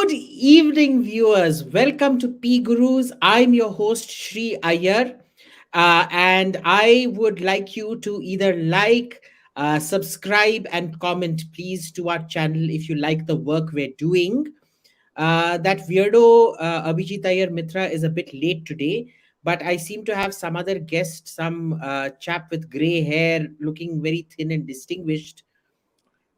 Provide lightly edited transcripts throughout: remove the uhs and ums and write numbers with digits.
Good evening, viewers. Welcome to PGurus. I'm your host, Shri Iyer, and I would like you to either like, subscribe, and comment, please, to our channel if you like the work we're doing. That weirdo Abhijit Iyer-Mitra is a bit late today, but I seem to have some other guest, some chap with gray hair, looking very thin and distinguished,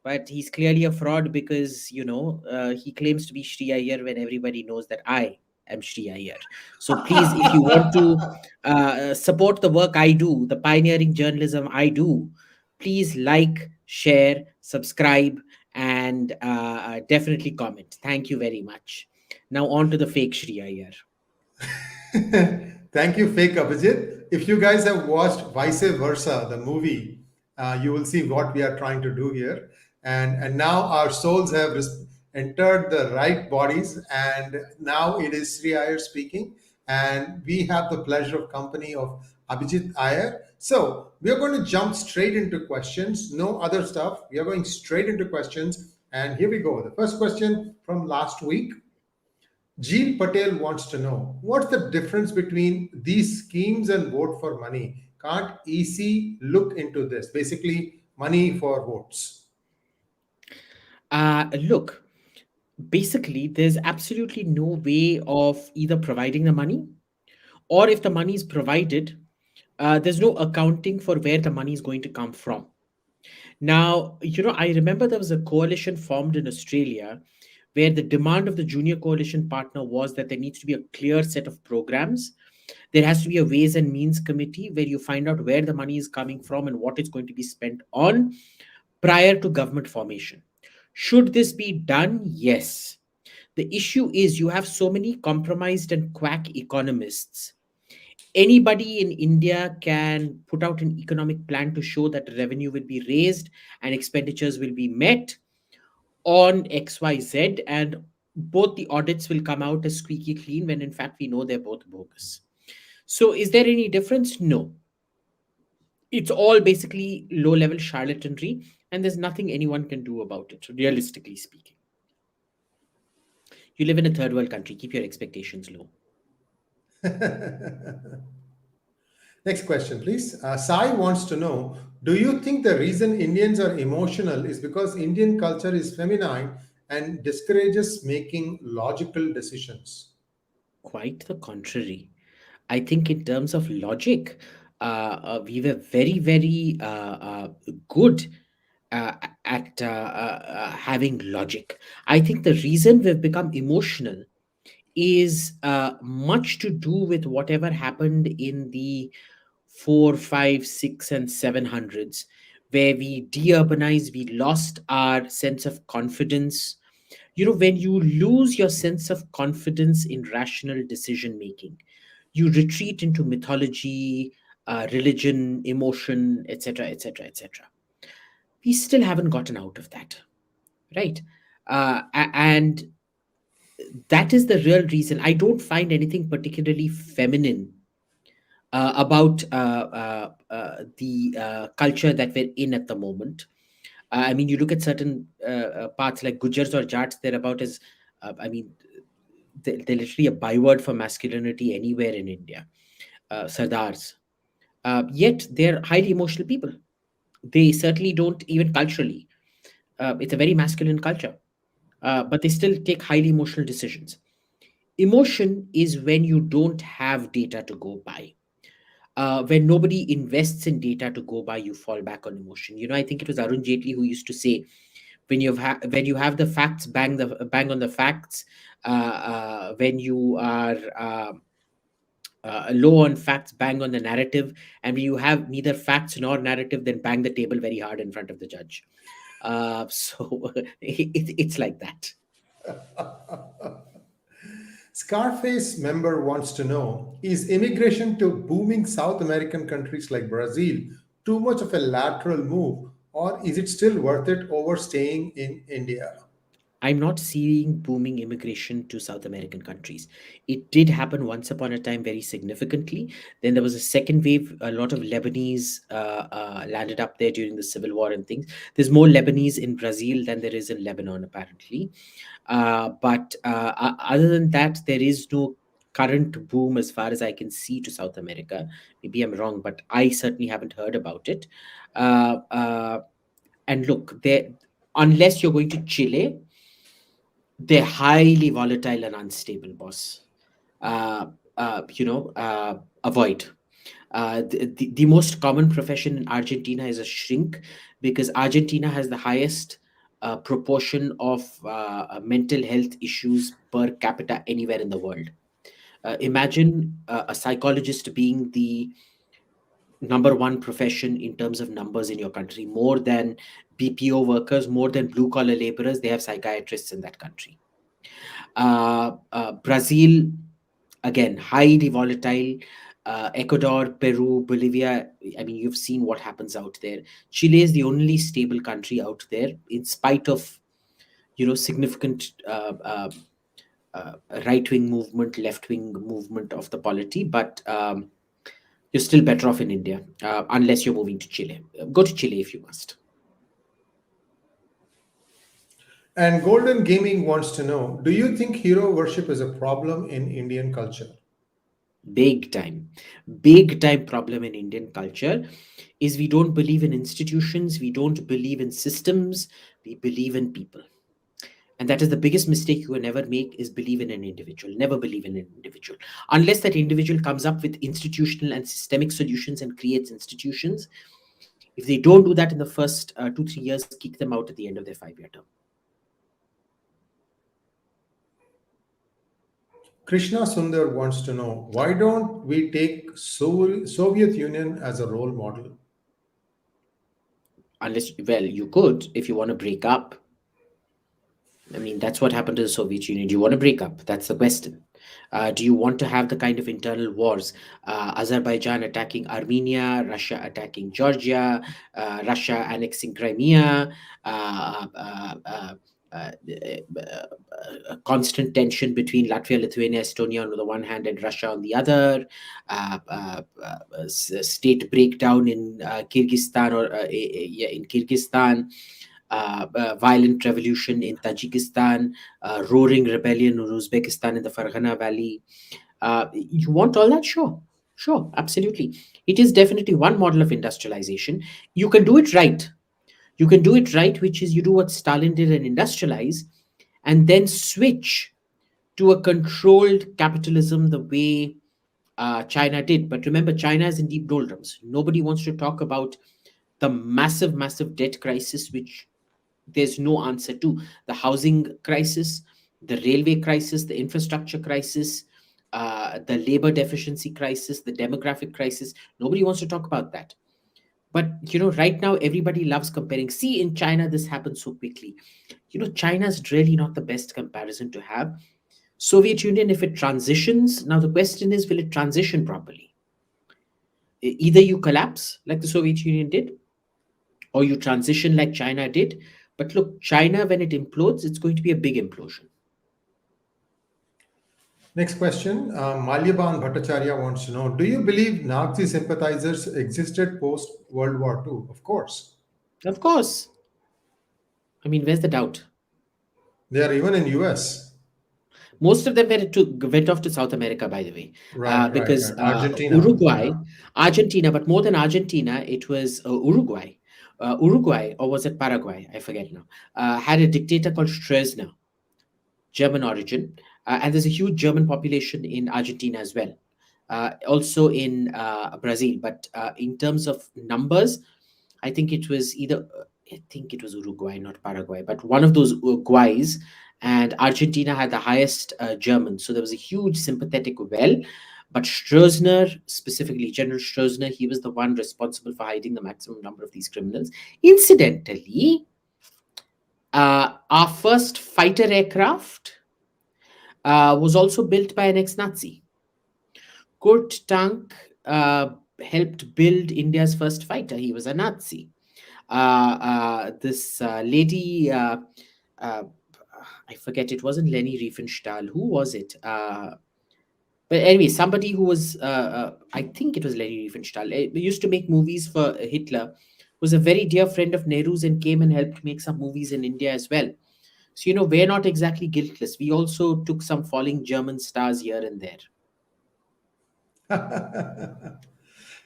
but he's clearly a fraud because he claims to be Shri Iyer when everybody knows that I am Shri Iyer. So please, if you want to support the work I do, the pioneering journalism I do, please like, share, subscribe, and definitely comment. Thank you very much. Now on to the fake Shri Iyer. Thank you, fake Abhijit. If you guys have watched Vice Versa, the movie, you will see what we are trying to do here. And now our souls have entered the right bodies, and now it is Sri Iyer speaking, and we have the pleasure of company of Abhijit Iyer. So we are going to jump straight into questions, no other stuff. We are going straight into questions, and here we go. The first question from last week. Jean Patel wants to know what's the difference between these schemes and vote for money? Can't EC look into this? Basically, money for votes. Look, basically, there's absolutely no way of either providing the money, or if the money is provided, there's no accounting for where the money is going to come from. Now, I remember there was a coalition formed in Australia where the demand of the junior coalition partner was that there needs to be a clear set of programs. There has to be a ways and means committee where you find out where the money is coming from and what it's going to be spent on prior to government formation. Should this be done? Yes. The issue is you have so many compromised and quack economists. Anybody in India can put out an economic plan to show that revenue will be raised and expenditures will be met on XYZ, and both the audits will come out as squeaky clean when in fact we know they're both bogus. So, is there any difference? No. It's all basically low level charlatanry, and there's nothing anyone can do about it, realistically speaking. You live in a third world country, keep your expectations low. Next question, please. Sai wants to know do you think the reason Indians are emotional is because Indian culture is feminine and discourages making logical decisions? Quite the contrary. I think, in terms of logic, we were very, very good at having logic. I think the reason we've become emotional is much to do with whatever happened in the four, five, six, and 700s, where we de-urbanized, we lost our sense of confidence. When you lose your sense of confidence in rational decision making, you retreat into mythology, religion, emotion, etc., etc., etc. We still haven't gotten out of that, right? And that is the real reason. I don't find anything particularly feminine about the culture that we're in at the moment. I mean, you look at certain parts like Gujars or Jats, they're about as, I mean, they're literally a byword for masculinity anywhere in India. Sardars. Yet they're highly emotional people. They certainly don't, even culturally. It's a very masculine culture, but they still take highly emotional decisions. Emotion is when you don't have data to go by. When nobody invests in data to go by, you fall back on emotion. I think it was Arun Jaitley who used to say, when you have the facts, bang on the facts. When you are low on facts, bang on the narrative, and when you have neither facts nor narrative, then bang the table very hard in front of the judge. So it's like that. Scarface member wants to know is immigration to booming South American countries like Brazil too much of a lateral move, or is it still worth it over staying in India? I'm not seeing booming immigration to South American countries. It did happen once upon a time very significantly. Then there was a second wave. A lot of Lebanese landed up there during the civil war and things. There's more Lebanese in Brazil than there is in Lebanon, apparently. But other than that, there is no current boom as far as I can see to South America. Maybe I'm wrong, but I certainly haven't heard about it. Uh, uh, and look, there, unless you're going to Chile, they're highly volatile and unstable, boss. Uh, Avoid. The most common profession in Argentina is a shrink, because Argentina has the highest proportion of mental health issues per capita anywhere in the world. Imagine a psychologist being the number one profession in terms of numbers in your country, more than BPO workers, more than blue collar laborers. They have psychiatrists in that country. Brazil, again, highly volatile. Ecuador, Peru, Bolivia. I mean, you've seen what happens out there. Chile is the only stable country out there, in spite of significant uh, right wing movement, left wing movement of the polity. But you're still better off in India, unless you're moving to Chile. Go to Chile if you must. And Golden Gaming wants to know, do you think hero worship is a problem in Indian culture? Big time, big time problem in Indian culture is we don't believe in institutions, we don't believe in systems, we believe in people. And that is the biggest mistake you can ever make, is believe in an individual. Never believe in an individual unless that individual comes up with institutional and systemic solutions and creates institutions. If they don't do that in the first 2 3 years, kick them out at the end of their 5 year term. Krishna Sundar wants to know, why don't we take Soviet Union as a role model? Unless, well, you could if you want to break up. I mean, that's what happened to the Soviet Union. Do you want to break up? That's the question. Do you want to have the kind of internal wars? Azerbaijan attacking Armenia, Russia attacking Georgia, Russia annexing Crimea, uh, uh, uh, uh, constant tension between Latvia, Lithuania, Estonia on the one hand and Russia on the other, state breakdown in Kyrgyzstan, or yeah, in Kyrgyzstan, violent revolution in Tajikistan, roaring rebellion in Uzbekistan in the Farghana Valley. You want all that? Sure. Sure, absolutely. It is definitely one model of industrialization. You can do it right. You can do it right, which is you do what Stalin did and industrialize, and then switch to a controlled capitalism the way China did. But remember, China is in deep doldrums. Nobody wants to talk about the massive, massive debt crisis, which there's no answer to. The housing crisis, the railway crisis, the infrastructure crisis, the labor deficiency crisis, the demographic crisis. Nobody wants to talk about that. But right now everybody loves comparing. See, in China, this happens so quickly. China's really not the best comparison to have. Soviet Union, if it transitions, now the question is, will it transition properly? Either you collapse like the Soviet Union did, or you transition like China did. But look, China, when it implodes, it's going to be a big implosion. Next question, Malyaban Bhattacharya wants to know, do you believe Nazi sympathizers existed post World War II? Of course. Of course. I mean, where's the doubt? They are even in US. Most of them went off to South America, by the way, Right, right, because right. Argentina. Uruguay, Yeah. Argentina, but more than Argentina, it was Uruguay. Uruguay, or was it Paraguay? I forget now. Had a dictator called Stroessner, German origin, and there's a huge German population in Argentina as well, also in Brazil. But in terms of numbers, I think it was either I think it was Uruguay, not Paraguay, but one of those Uruguays. And Argentina had the highest Germans, so there was a huge sympathetic well. But Stroessner, specifically General Stroessner, he was the one responsible for hiding the maximum number of these criminals. Incidentally, our first fighter aircraft was also built by an ex-Nazi. Kurt Tank helped build India's first fighter. He was a Nazi. This lady, uh, I forget, it wasn't Leni Riefenstahl. Who was it? But anyway, somebody who was, I think it was Leni Riefenstahl, used to make movies for Hitler, was a very dear friend of Nehru's and came and helped make some movies in India as well. So, we're not exactly guiltless. We also took some falling German stars here and there.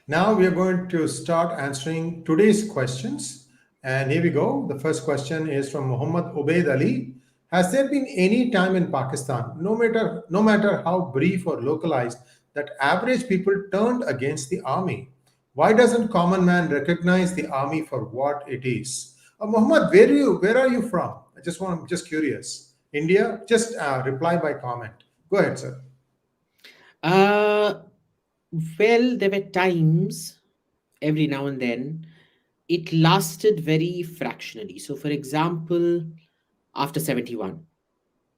Now we are going to start answering today's questions. And here we go. The first question is from Muhammad Ubaid Ali. Has there been any time in Pakistan, no matter how brief or localized, that average people turned against the army? Why doesn't common man recognize the army for what it is? Muhammad, where are you from? I'm just curious. India? Just reply by comment. Go ahead, sir. Uh, well, there were times, every now and then, it lasted very fractionally. So, for example, after 71,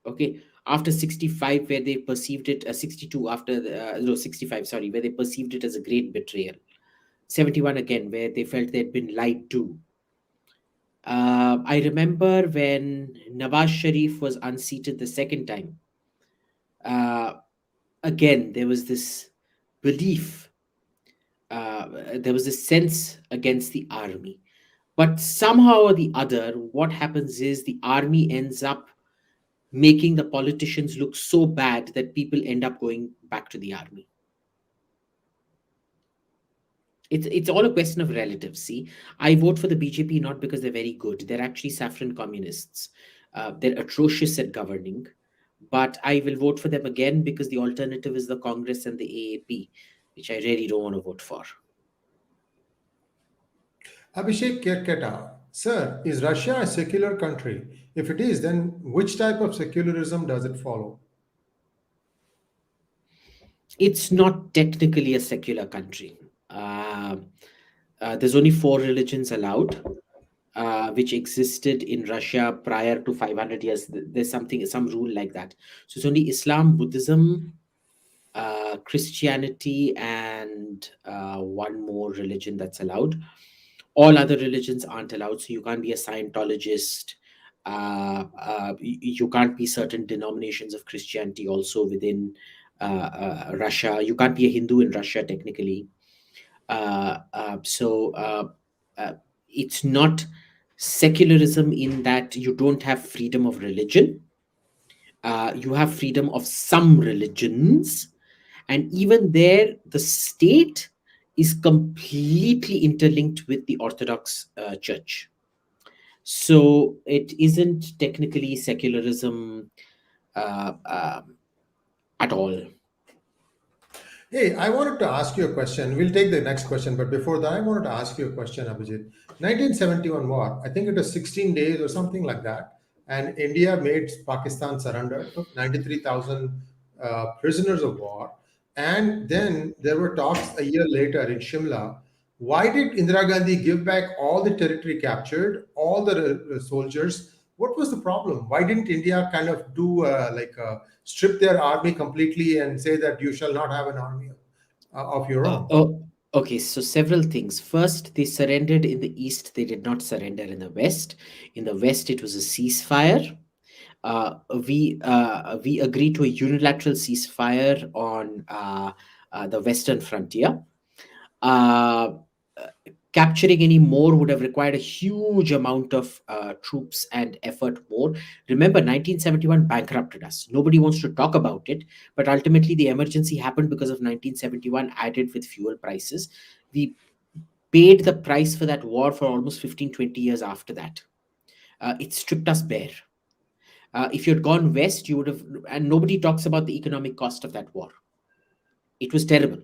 okay, after 65, where they perceived it, 62, after no, 65, sorry, where they perceived it as a great betrayal. 71 again, where they felt they'd been lied to. I remember when Nawaz Sharif was unseated the second time. Uh, Again, there was this belief, there was a sense against the army. But somehow or the other, what happens is the army ends up making the politicians look so bad that people end up going back to the army. It's all a question of relatives. See, I vote for the BJP not because they're very good. They're actually saffron communists. They're atrocious at governing. But I will vote for them again because the alternative is the Congress and the AAP, which I really don't want to vote for. Abhishek Kerketa, sir, is Russia a secular country? If it is, then which type of secularism does it follow? It's not technically a secular country. Uh, there's only four religions allowed, which existed in Russia prior to 500 years. There's some rule like that. So it's only Islam, Buddhism, Christianity, and one more religion that's allowed. All other religions aren't allowed. So you can't be a Scientologist. You can't be certain denominations of Christianity also within Russia. You can't be a Hindu in Russia technically. So uh, it's not secularism in that you don't have freedom of religion. You have freedom of some religions, and even there, the state is completely interlinked with the Orthodox Church. So it isn't technically secularism uh, at all. Hey, I wanted to ask you a question. We'll take the next question, but before that, I wanted to ask you a question, Abhijit. 1971 war, I think it was 16 days or something like that, and India made Pakistan surrender, took 93,000 prisoners of war, and then there were talks a year later in Shimla. Why did Indira Gandhi give back all the territory captured, all the soldiers? What was the problem? Why didn't India kind of do strip their army completely and say that you shall not have an army of your own? Okay, so several things. First, they surrendered in the east, they did not surrender in the west. In the west, it was a ceasefire. We agreed to a unilateral ceasefire on the western frontier. Uh, Capturing any more would have required a huge amount of troops and effort more. Remember, 1971 bankrupted us. Nobody wants to talk about it, but ultimately the emergency happened because of 1971 added with fuel prices. We paid the price for that war for almost 15, 20 years after that. It stripped us bare. If you had gone west, you would have, and nobody talks about the economic cost of that war. It was terrible.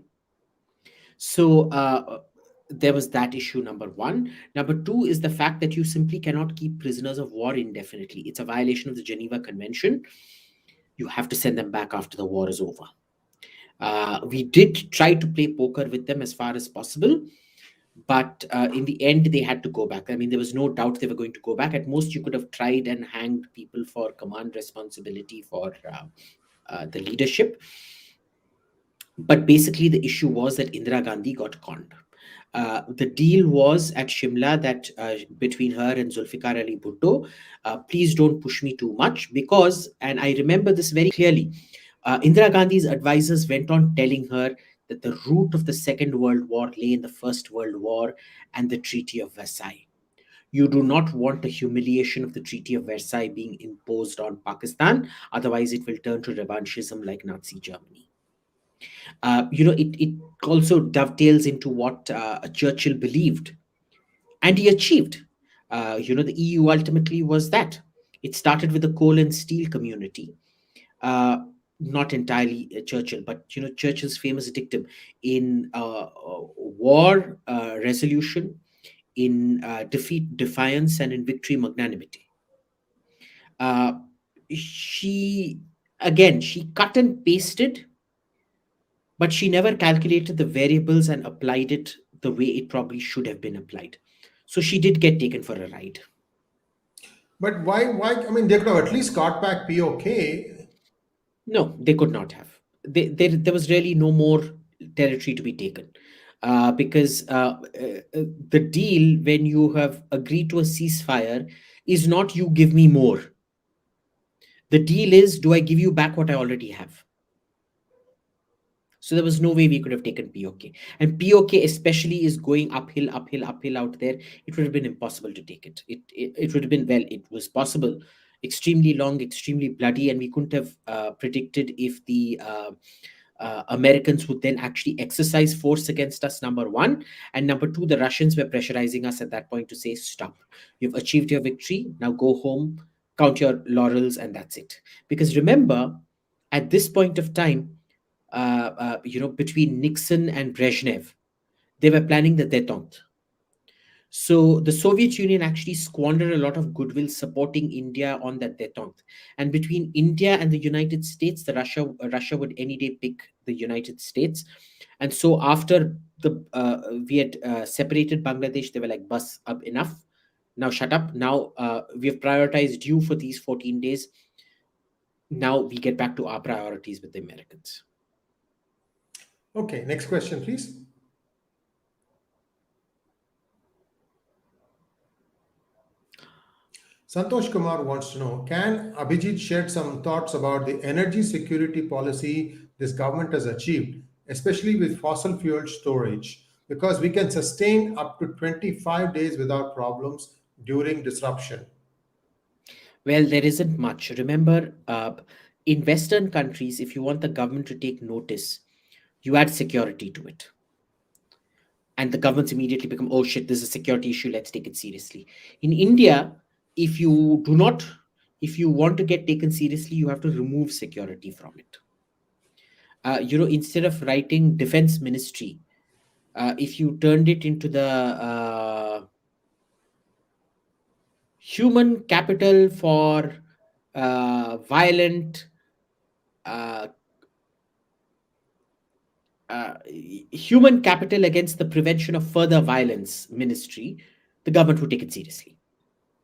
So there was that issue, number one. Number two is the fact that you simply cannot keep prisoners of war indefinitely. It's a violation of the Geneva Convention. You have to send them back after the war is over. We did try to play poker with them as far as possible, but in the end, they had to go back. I mean, there was no doubt they were going to go back. At most, you could have tried and hanged people for command responsibility for the leadership. But basically, the issue was that Indira Gandhi got conned. The deal was at Shimla that between her and Zulfikar Ali Bhutto, please don't push me too much because, and I remember this very clearly, Indira Gandhi's advisors went on telling her that the root of the Second World War lay in the First World War and the Treaty of Versailles. You do not want the humiliation of the Treaty of Versailles being imposed on Pakistan, otherwise, it will turn to revanchism like Nazi Germany. It also dovetails into what Churchill believed, and he achieved. The EU ultimately was that. It started with the coal and steel community. Uh, Not entirely Churchill, but Churchill's famous dictum in war resolution, in defeat defiance, and in victory magnanimity. Uh, she she cut and pasted, but she never calculated the variables and applied it the way it probably should have been applied. So she did get taken for a ride. But why? I mean, they could have at least got back POK. No, they could not have. There was really no more territory to be taken. Because the deal, when you have agreed to a ceasefire, is not you give me more. The deal is, do I give you back what I already have? So there was no way we could have taken POK. And POK especially is going uphill, uphill, uphill out there. It would have been impossible to take it. It would have been, well, it was possible. Extremely long, extremely bloody, and we couldn't have predicted if the Americans would then actually exercise force against us, number one. And number two, the Russians were pressurizing us at that point to say, stop. You've achieved your victory. Now go home, count your laurels, and that's it. Because remember, at this point of time, between Nixon and Brezhnev, they were planning the detente. So the Soviet Union actually squandered a lot of goodwill supporting India on that detente. And between India and the United States, Russia would any day pick the United States. And so after the we had separated Bangladesh, they were like, "Bus up, enough. Now shut up. Now we have prioritized you for these 14 days. Now we get back to our priorities with the Americans." Okay, next question, please. Santosh Kumar wants to know, can Abhijit shed some thoughts about the energy security policy this government has achieved, especially with fossil fuel storage? Because we can sustain up to 25 days without problems during disruption. Well, there isn't much. Remember, in Western countries, if you want the government to take notice, you add security to it. And the governments immediately become, oh shit, this is a security issue, let's take it seriously. In India, if you do not, if you want to get taken seriously, you have to remove security from it. Instead of writing defense ministry, if you turned it into the human capital for violent uh, uh, human capital against the prevention of further violence ministry, the government would take it seriously.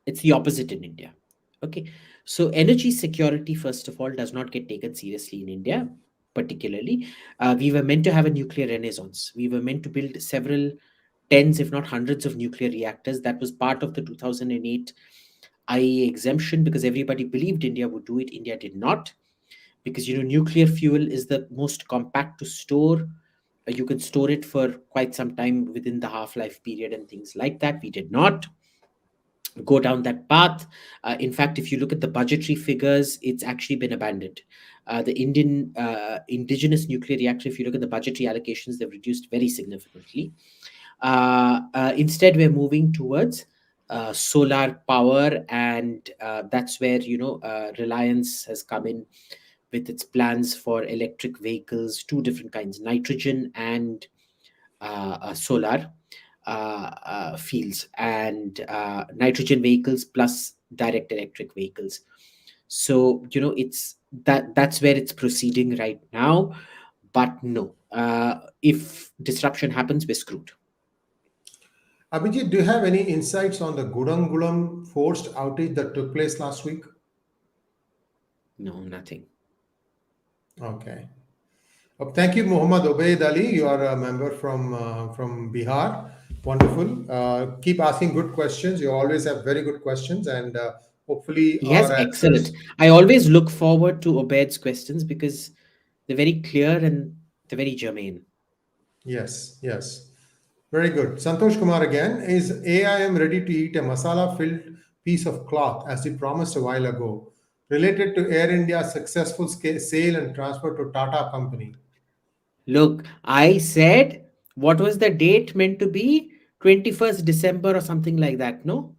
It's the opposite in India. Okay. So energy security, first of all, does not get taken seriously in India, particularly. We were meant to have a nuclear renaissance. We were meant to build several tens, if not hundreds, of nuclear reactors. That was part of the 2008 IAEA exemption because everybody believed India would do it. India did not, because nuclear fuel is the most compact to store. You can store it for quite some time within the half life period and things like that. We did not go down that path. In fact, if you look at the budgetary figures, it's actually been abandoned. The Indian indigenous nuclear reactor, if you look at the budgetary allocations, they've reduced very significantly. Instead, we're moving towards solar power, and that's where Reliance has come in with its plans for electric vehicles, two different kinds, nitrogen and solar fields, and nitrogen vehicles plus direct electric vehicles. So that's where it's proceeding right now. But no, if disruption happens, we're screwed. Abhijit, do you have any insights on the Gudangulam forced outage that took place last week? No, nothing. Okay. Thank you, Muhammad Obaid Ali. You are a member from Bihar. Wonderful. Keep asking good questions. You always have very good questions, and hopefully He has our excellent. answers. I always look forward to Obed's questions because they're very clear and they're very germane. Yes, yes. Very good. Santosh Kumar again. Is AIM ready to eat a masala filled piece of cloth as he promised a while ago, related to Air India's successful sale and transfer to Tata Company? Look, I said, what was the date meant to be? 21st December or something like that, no?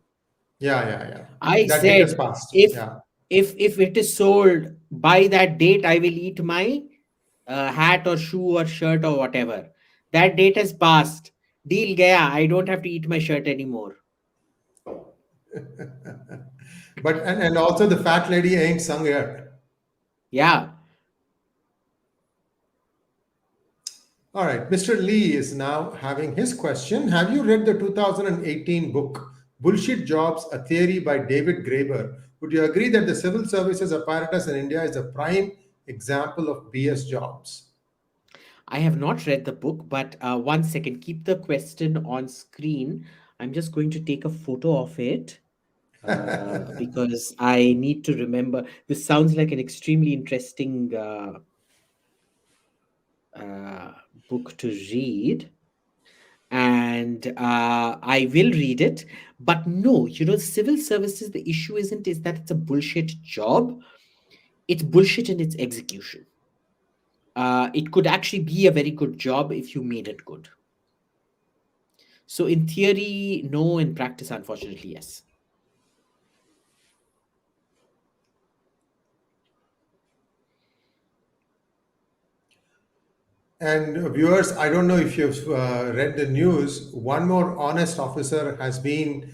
Yeah, yeah, yeah. I That date has said, passed. if Yeah. if it is sold by that date, I will eat my hat or shoe or shirt or whatever. That date has passed. Deal gaya. I don't have to eat my shirt anymore. But and also the fat lady ain't sung yet. Yeah. All right, Mr. Lee is now having his question. Have you read the 2018 book Bullshit Jobs: A Theory by David Graeber? Would you agree that the civil services apparatus in India is a prime example of BS jobs? I have not read the book, but one second, keep the question on screen. I'm just going to take a photo of it because I need to remember. This sounds like an extremely interesting uh, book to read, and I will read it. But no, civil services, the issue isn't is that it's a bullshit job, it's bullshit in its execution. It could actually be a very good job if you made it good. So in theory, no. In practice, unfortunately, yes. And viewers, I don't know if you've read the news. One more honest officer has been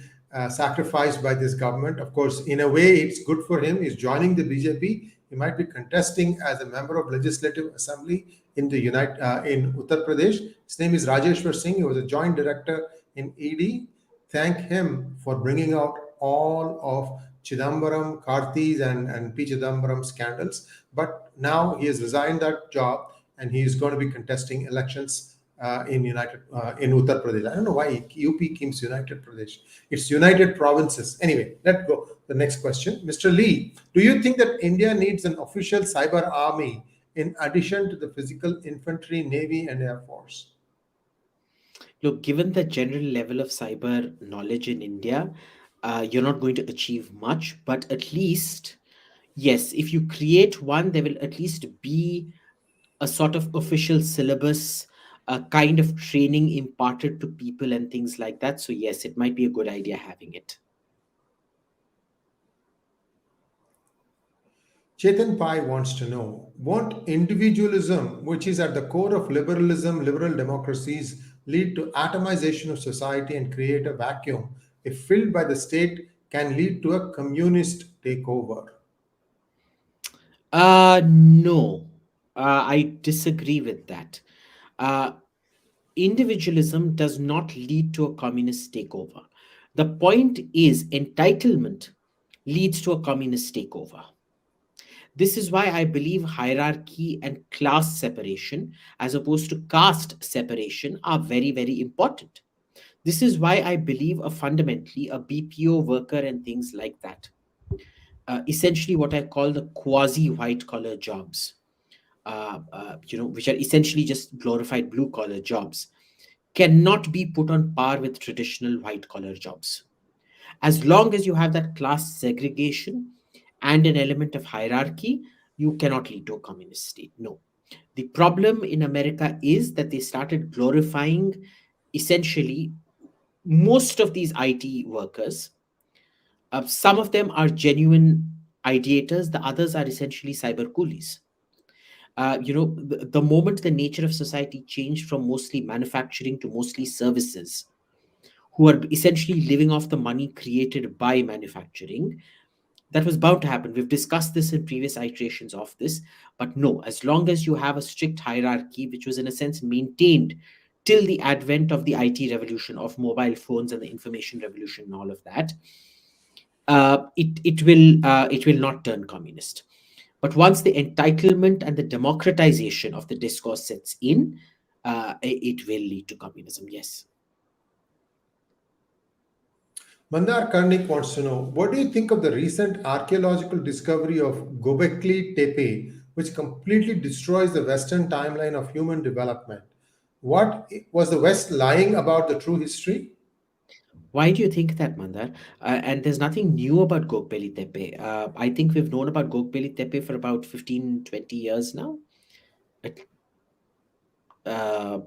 sacrificed by this government. Of course, in a way, it's good for him. He's joining the BJP. He might be contesting as a member of Legislative Assembly in the in Uttar Pradesh. His name is Rajeshwar Singh. He was a joint director in ED. Thank him for bringing out all of Chidambaram, Karti's, and P. Chidambaram scandals. But now he has resigned that job and he is going to be contesting elections in Uttar Pradesh. I don't know why UP keeps United Pradesh. It's United Provinces. Anyway, let's go. The next question, Mr. Lee, do you think that India needs an official cyber army in addition to the physical infantry, navy, and air force? Look, given the general level of cyber knowledge in India, you're not going to achieve much, but at least, yes, if you create one, there will at least be a sort of official syllabus, a kind of training imparted to people and things like that. So, yes, it might be a good idea having it. Chetan Pai wants to know, won't individualism, which is at the core of liberalism, liberal democracies, lead to atomization of society and create a vacuum if filled by the state can lead to a communist takeover? No, I disagree with that. Uh, Individualism does not lead to a communist takeover. The point is, entitlement leads to a communist takeover. This is why I believe hierarchy and class separation, as opposed to caste separation, are very, very important. This is why I believe fundamentally a BPO worker and things like that, essentially what I call the quasi white collar jobs, which are essentially just glorified blue collar jobs, cannot be put on par with traditional white collar jobs. As long as you have that class segregation and an element of hierarchy, you cannot lead to a communist state. No. The problem in America is that they started glorifying essentially most of these IT workers. Some of them are genuine ideators, the others are essentially cyber coolies. The moment the nature of society changed from mostly manufacturing to mostly services, who are essentially living off the money created by manufacturing, that was bound to happen. We've discussed this in previous iterations of this, but no, as long as you have a strict hierarchy, which was in a sense maintained till the advent of the IT revolution, of mobile phones and the information revolution and all of that, it will not turn communist. But once the entitlement and the democratization of the discourse sets in, it will lead to communism. Yes. Mandar Karnik wants to know, what do you think of the recent archaeological discovery of Gobekli Tepe, which completely destroys the Western timeline of human development? What was the West lying about the true history? Why do you think that, Mandar? And there's nothing new about Gokbeli Tepe. I think we've known about Gokbeli Tepe for about 15, 20 years now. At uh,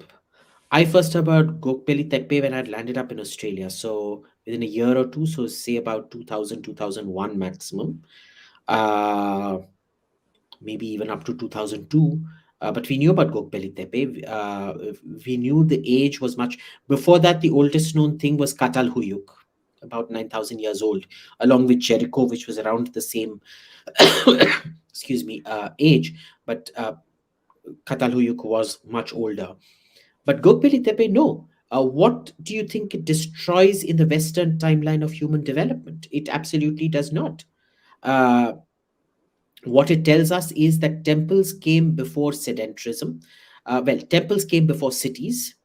I first heard about Gokbeli Tepe when I'd landed up in Australia. So within a year or two, so say about 2000, 2001 maximum, uh, maybe even up to 2002. But we knew about Gokbeli Tepe. We knew the age was much. Before that, the oldest known thing was Katalhuyuk, about 9,000 years old, along with Jericho, which was around the same, excuse me, age. But Katalhuyuk was much older. But Gokbeli Tepe, no. What do you think it destroys in the Western timeline of human development? It absolutely does not. Uh, what it tells us is that temples came before sedentarism. Temples came before cities,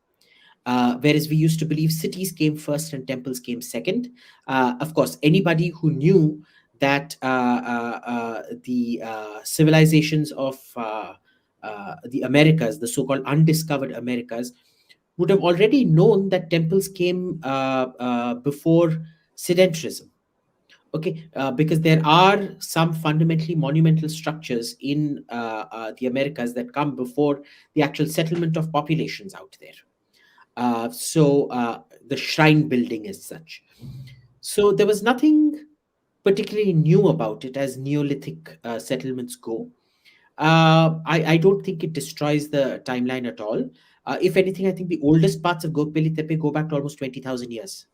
whereas we used to believe cities came first and temples came second. Of course, anybody who knew that the civilizations of the Americas, the so called undiscovered Americas, would have already known that temples came before sedentarism. Okay, because there are some fundamentally monumental structures in the Americas that come before the actual settlement of populations out there. The shrine building as such. So there was nothing particularly new about it as Neolithic settlements go. I don't think it destroys the timeline at all. If anything, I think the oldest parts of Gokbeli Tepe go back to almost 20,000 years.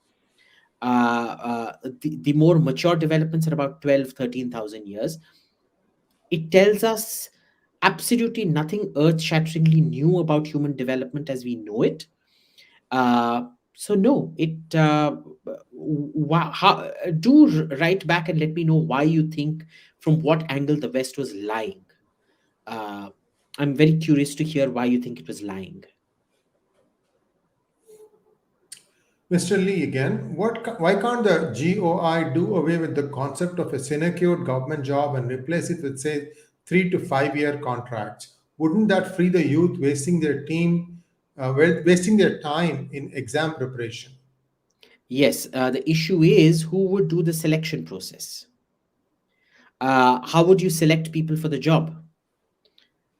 The more mature developments are about 12, 13,000 years. It tells us absolutely nothing earth shatteringly new about human development as we know it. So no, it how, write back and let me know why you think from what angle the West was lying. Uh, I'm very curious to hear why you think it was lying. Mr. Lee again, why can't the GOI do away with the concept of a sinecure government job and replace it with, say, 3 to 5 year contracts? Wouldn't that free the youth wasting their time in exam preparation? Yes, the issue is who would do the selection process. How would you select people for the job?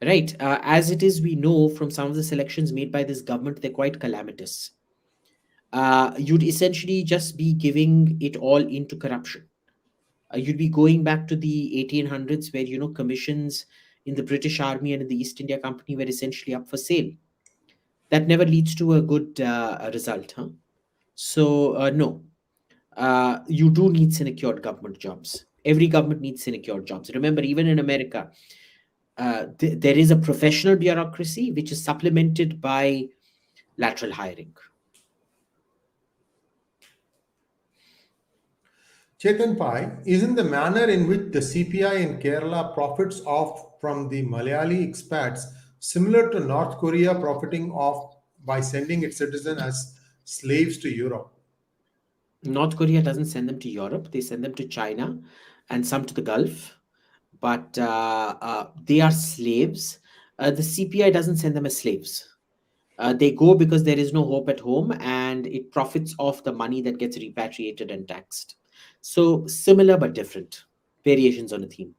Right. As it is, we know from some of the selections made by this government, they're quite calamitous. You'd essentially just be giving it all into corruption. You'd be going back to the 1800s where, commissions in the British Army and in the East India Company were essentially up for sale. That never leads to a good result. Huh? So, no, you do need secured government jobs. Every government needs secured jobs. Remember, even in America, there is a professional bureaucracy which is supplemented by lateral hiring. Chetan Pai, isn't the manner in which the CPI in Kerala profits off from the Malayali expats similar to North Korea profiting off by sending its citizens as slaves to Europe? North Korea doesn't send them to Europe, they send them to China and some to the Gulf, but they are slaves. The CPI doesn't send them as slaves. They go because there is no hope at home and it profits off the money that gets repatriated and taxed. So, similar but different variations on a theme.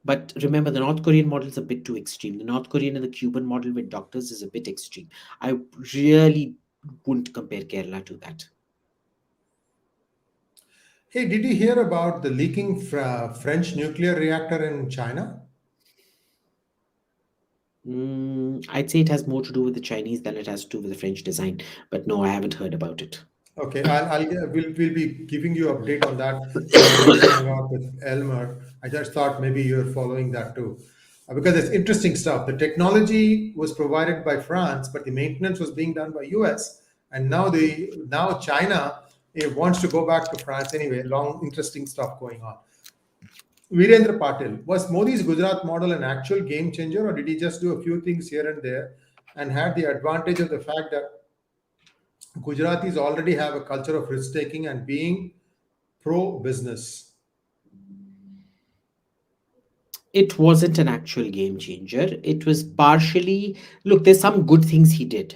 But remember, the North Korean model is a bit too extreme. The North Korean and the Cuban model with doctors is a bit extreme. I really wouldn't compare Kerala to that. Hey, did you hear about the leaking French nuclear reactor in China? I'd say it has more to do with the Chinese than it has to do with the French design. But no, I haven't heard about it. Okay, we'll be giving you update on that in our next hangout with Elmer. I just thought maybe you're following that too, because it's interesting stuff. The technology was provided by France, but the maintenance was being done by US, and now China wants to go back to France anyway. Long interesting stuff going on. Virendra Patil, was Modi's Gujarat model an actual game changer, or did he just do a few things here and there and had the advantage of the fact that Gujaratis already have a culture of risk taking and being pro business. It wasn't an actual game changer. It was partially, look, there's some good things he did.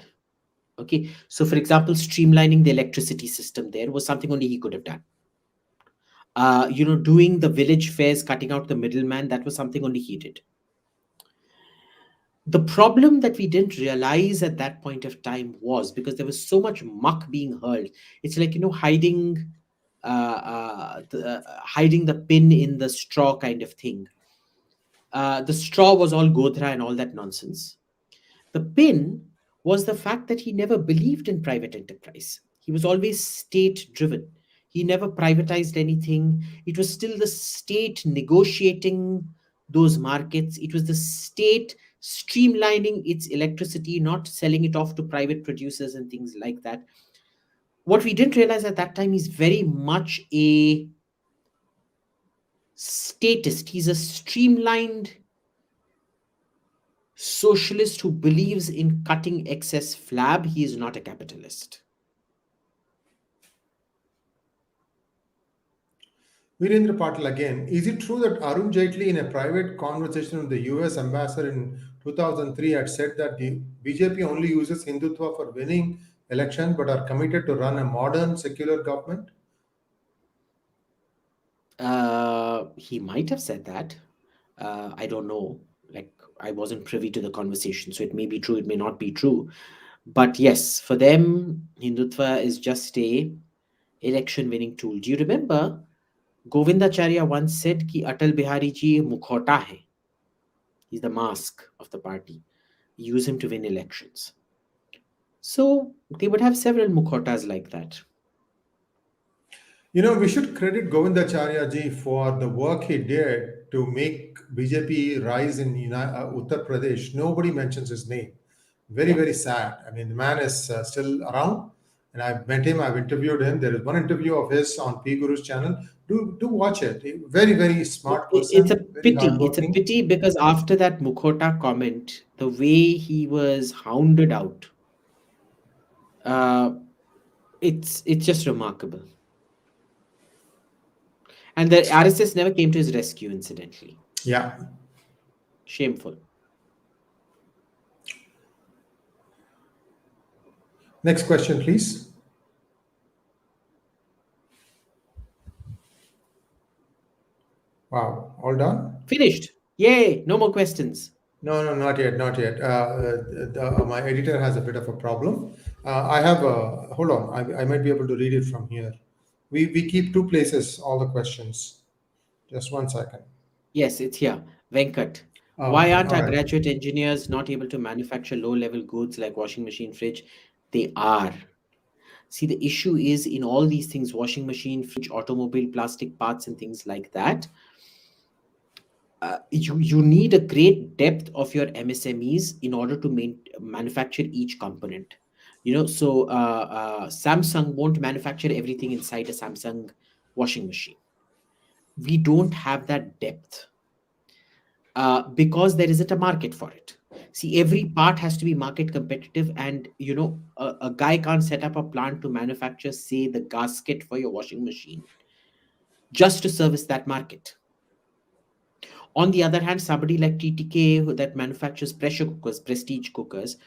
Okay. So, for example, streamlining the electricity system there was something only he could have done. Doing the village fairs, cutting out the middleman, that was something only he did. The problem that we didn't realize at that point of time was because there was so much muck being hurled. It's like, hiding the pin in the straw kind of thing. The straw was all Godhra and all that nonsense. The pin was the fact that he never believed in private enterprise. He was always state driven. He never privatized anything. It was still the state negotiating those markets. It was the state streamlining its electricity, not selling it off to private producers and things like that. What we didn't realize at that time is very much a statist. He's a streamlined socialist who believes in cutting excess flab. He is not a capitalist. Virendra Patil again. Is it true that Arun Jaitley, in a private conversation with the US ambassador in 2003, had said that the BJP only uses Hindutva for winning election but are committed to run a modern secular government? He might have said that. I don't know. Like, I wasn't privy to the conversation, so it may be true, it may not be true. But yes, for them, Hindutva is just a election winning tool. Do you remember Govindacharya once said ki Atal Bihari ji mukhota hai. He's the mask of the party. Use him to win elections. So they would have several mukhotas like that. You know, we should credit Govindacharya ji for the work he did to make BJP rise in Uttar Pradesh. Nobody mentions his name. Very, Yeah. very sad. I mean, the man is still around, and I've met him. I've interviewed him. There is one interview of his on PGurus channel. Do watch it. Very, very smart It's a person. Very pity. It's a hardworking. pity because after that Mukhota comment, the way he was hounded out, uh, it's just remarkable. And the RSS never came to his rescue, incidentally. Yeah. Shameful. Next question, please. Wow. All done? Finished. Yay! No more questions. No, no, not yet, not yet. My editor has a bit of a problem. I have a, hold on, I might be able to read it from here. We keep two places, all the questions. Just one second. Yes, it's here. Venkat. Why Okay, aren't all our right. graduate engineers not able to manufacture low level goods like washing machine, fridge? They are. See, the issue is in all these things washing machine, fridge, automobile, plastic parts, and things like that. You need a great depth of your MSMEs in order to manufacture each component. Samsung won't manufacture everything inside a Samsung washing machine. We don't have that depth because there isn't a market for it. See, every part has to be market competitive, and a guy can't set up a plant to manufacture, say, the gasket for your washing machine just to service that market. On the other hand, somebody like TTK that manufactures pressure cookers, prestige cookers,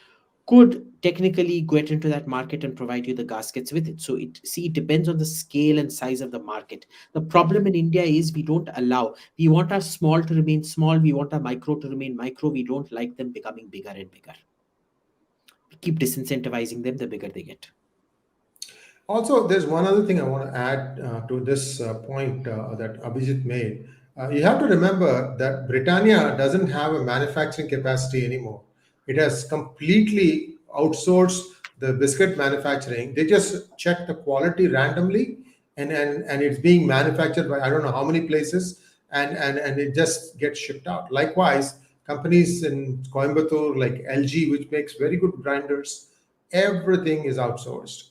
could technically get into that market and provide you the gaskets with it. So it depends on the scale and size of the market. The problem in India is we don't allow. We want our small to remain small. We want our micro to remain micro. We don't like them becoming bigger and bigger. We keep disincentivizing them the bigger they get. Also, there's one other thing I want to add to this point that Abhijit made. You have to remember that Britannia doesn't have a manufacturing capacity anymore. It has completely outsourced the biscuit manufacturing. They just check the quality randomly, and it's being manufactured by I don't know how many places, and it just gets shipped out. Likewise, companies in Coimbatore like LG, which makes very good grinders, everything is outsourced,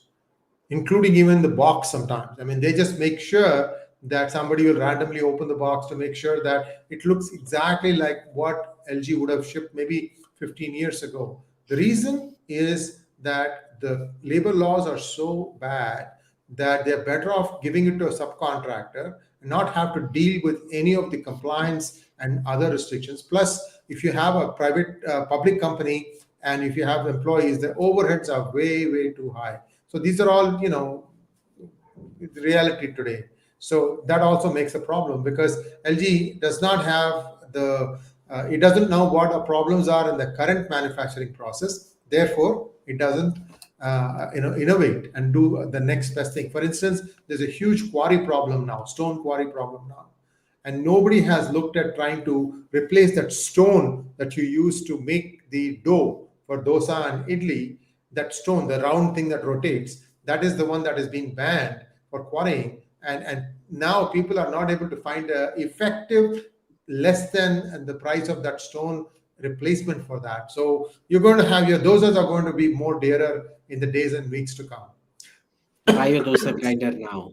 including even the box sometimes. I mean, they just make sure that somebody will randomly open the box to make sure that it looks exactly like what LG would have shipped maybe 15 years ago. The reason is that the labor laws are so bad that they're better off giving it to a subcontractor and not have to deal with any of the compliance and other restrictions. Plus, if you have a private public company and if you have employees, the overheads are way, way too high. So these are all, reality today. So that also makes a problem because LG does not have it doesn't know what the problems are in the current manufacturing process. Therefore, it doesn't, innovate and do the next best thing. For instance, there's a huge quarry problem now, stone quarry problem now, and nobody has looked at trying to replace that stone that you use to make the dough for dosa and idli. That stone, the round thing that rotates, that is the one that is being banned for quarrying, and now people are not able to find a effective less than the price of that stone replacement for that. So you're going to have your dosas are going to be more dearer in the days and weeks to come. Buy your dosa grinder now.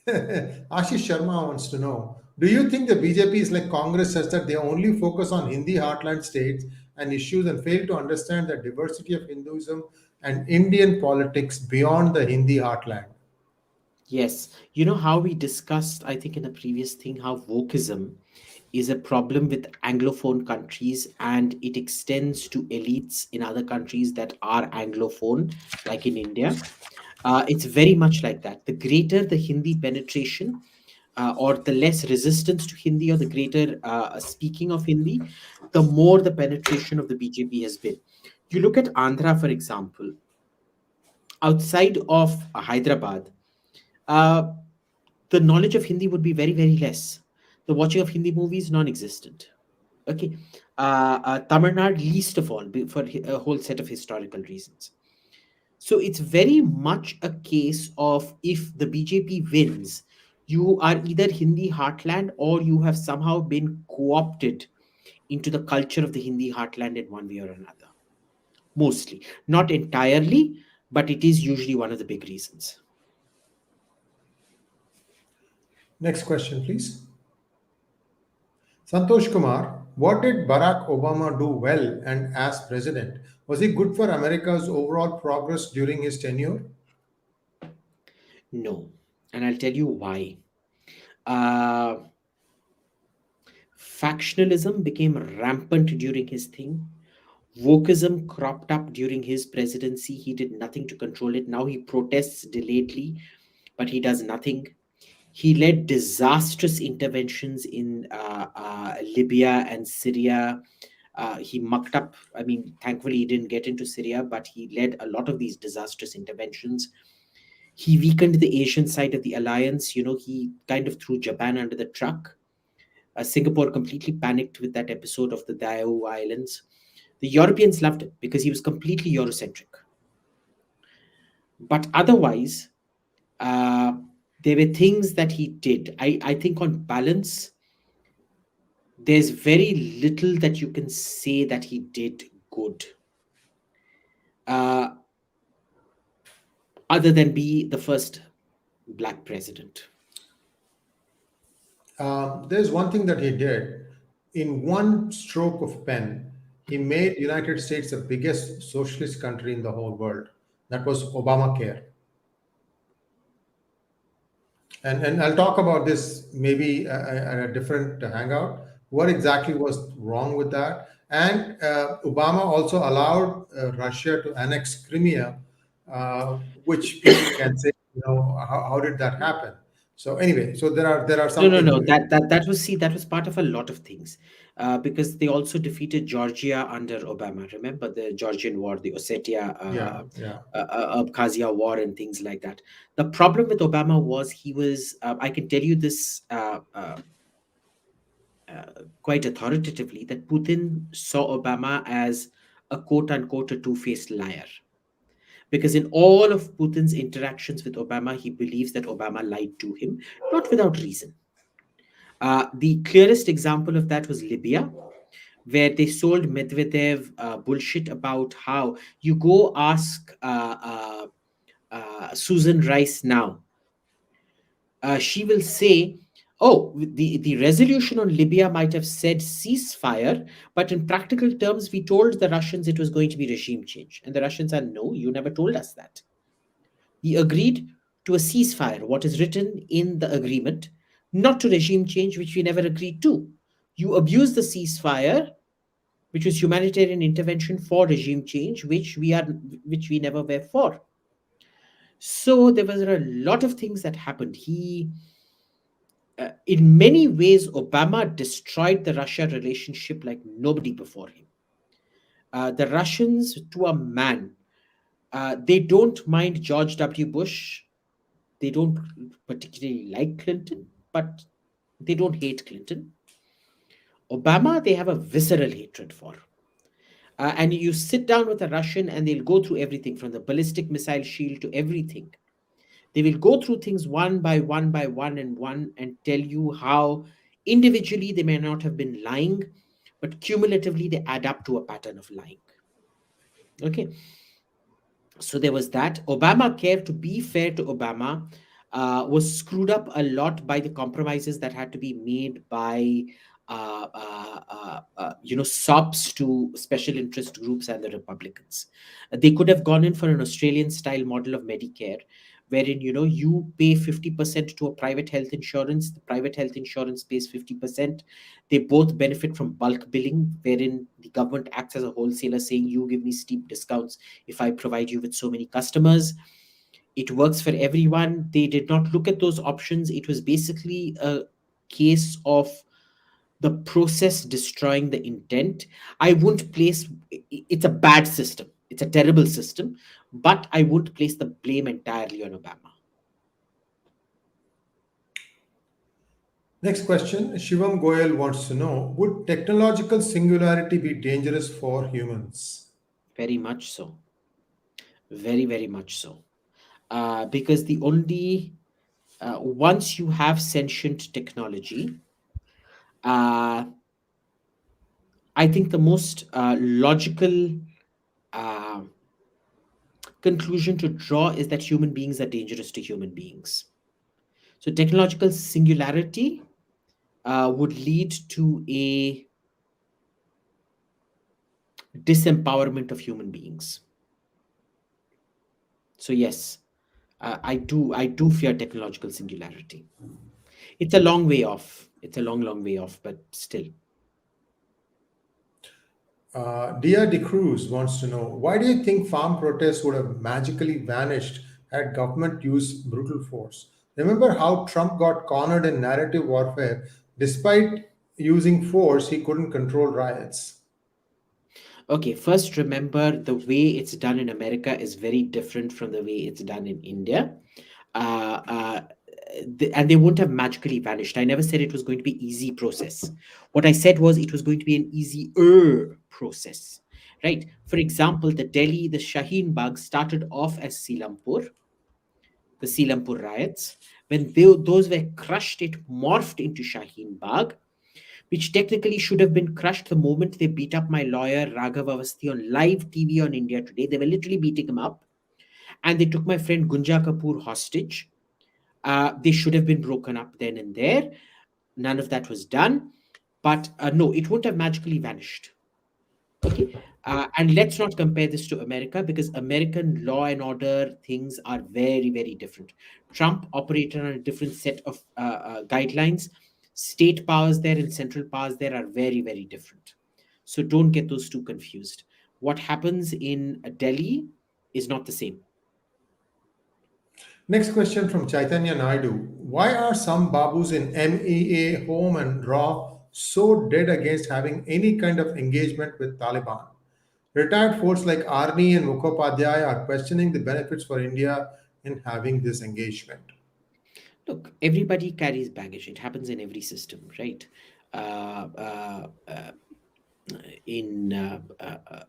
Ashish Sharma wants to know, do you think the BJP is like Congress, such that they only focus on Hindi heartland states and issues and fail to understand the diversity of Hinduism and Indian politics beyond the Hindi heartland? Yes, you know how we discussed, I think, in a previous thing, how wokeism is a problem with Anglophone countries and it extends to elites in other countries that are Anglophone, like in India. It's very much like that. The greater the Hindi penetration, or the less resistance to Hindi, or the greater speaking of Hindi, the more the penetration of the BJP has been. You look at Andhra, for example, outside of Hyderabad, uh, the knowledge of Hindi would be very, very less. The watching of Hindi movies, non existent. Okay. Tamil Nadu, least of all, for a whole set of historical reasons. So it's very much a case of if the BJP wins, you are either Hindi heartland or you have somehow been co opted into the culture of the Hindi heartland in one way or another. Mostly. Not entirely, but it is usually one of the big reasons. Next question, please. Santosh Kumar, what did Barack Obama do well and as president? Was he good for America's overall progress during his tenure? No. And I'll tell you why. Uh, Factionalism became rampant during his thing. Wokeism cropped up during his presidency. He did nothing to control it. Now he protests delayedly, but he does nothing. He led disastrous interventions in Libya and Syria. He mucked up. I mean, thankfully, he didn't get into Syria, but he led a lot of these disastrous interventions. He weakened the Asian side of the alliance. You know, he kind of threw Japan under the truck. Singapore completely panicked with that episode of the Diaoyu Islands. The Europeans loved him because he was completely Eurocentric. But otherwise, uh, there were things that he did. I think, on balance, there's very little that you can say that he did good, uh, other than be the first black president. There's one thing that he did. In one stroke of pen, he made United States the biggest socialist country in the whole world. That was Obamacare. And I'll talk about this maybe at a different hangout. What exactly was wrong with that? And Obama also allowed Russia to annex Crimea, which people can say, how did that happen? So anyway, so there are No, some no, things. no. That was, see, that was part of a lot of things, because they also defeated Georgia under Obama. Remember the Georgian War, the Ossetia, Yeah, yeah. Abkhazia War, and things like that. The problem with Obama was he was. I can tell you this quite authoritatively, that Putin saw Obama as a quote unquote a two-faced liar. Because in all of Putin's interactions with Obama, he believes that Obama lied to him, not without reason. The clearest example of that was Libya, where they sold Medvedev bullshit about how you go ask Susan Rice now. She will say, Oh, the resolution on Libya might have said ceasefire, but in practical terms, we told the Russians it was going to be regime change. And the Russians are, no, you never told us that. We agreed to a ceasefire, what is written in the agreement, not to regime change, which we never agreed to. You abused the ceasefire, which was humanitarian intervention, for regime change, which we never were for. So there was a lot of things that happened. In many ways, Obama destroyed the Russia relationship like nobody before him. The Russians, to a man, they don't mind George W. Bush. They don't particularly like Clinton, but they don't hate Clinton. Obama, they have a visceral hatred for. And you sit down with a Russian and they'll go through everything from the ballistic missile shield to everything. They will go through things one by one by one and tell you how individually they may not have been lying, but cumulatively they add up to a pattern of lying. Okay, so there was that. Obamacare, to be fair to Obama, was screwed up a lot by the compromises that had to be made by sops to special interest groups and the Republicans. They could have gone in for an Australian style model of Medicare, wherein you pay 50% to a private health insurance, the private health insurance pays 50%. They both benefit from bulk billing, wherein the government acts as a wholesaler, saying you give me steep discounts if I provide you with so many customers. It works for everyone. They did not look at those options. It was basically a case of the process destroying the intent. I wouldn't place it's a bad system. It's a terrible system, but I wouldn't place the blame entirely on Obama. Next question, Shivam Goyal wants to know, would technological singularity be dangerous for humans? Very much so. Very, very much so. Because the only once you have sentient technology, uh, I think the most logical uh, conclusion to draw is that human beings are dangerous to human beings. So, technological singularity would lead to a disempowerment of human beings. So, yes, I do fear technological singularity. It's a long way off. It's a long, long way off, but still. Dia De Cruz wants to know, why do you think farm protests would have magically vanished had government used brutal force? Remember how Trump got cornered in narrative warfare? Despite using force, he couldn't control riots. Okay, first remember the way it's done in America is very different from the way it's done in India. Uh, uh, and they won't have magically vanished. I never said it was going to be easy process. What I said was it was going to be an easier process, right? For example, the Shaheen Bagh started off as the Silampur riots. When those were crushed, it morphed into Shaheen Bagh, which technically should have been crushed the moment they beat up my lawyer Raghav Avasthi on live TV on India Today. They were literally beating him up, and they took my friend Gunja Kapoor hostage. They should have been broken up then and there. None of that was done. But no, it won't have magically vanished. Okay. And let's not compare this to America, because American law and order things are very, very different. Trump operated on a different set of guidelines. State powers there and central powers there are very, very different. So don't get those two confused. What happens in Delhi is not the same. Next question from Chaitanya Naidu. Why are some Babus in MEA, Home and Raw so dead against having any kind of engagement with Taliban? Retired folks like Arni and Mukhopadhyay are questioning the benefits for India in having this engagement. Look, everybody carries baggage. It happens in every system, right? Uh, uh, uh, in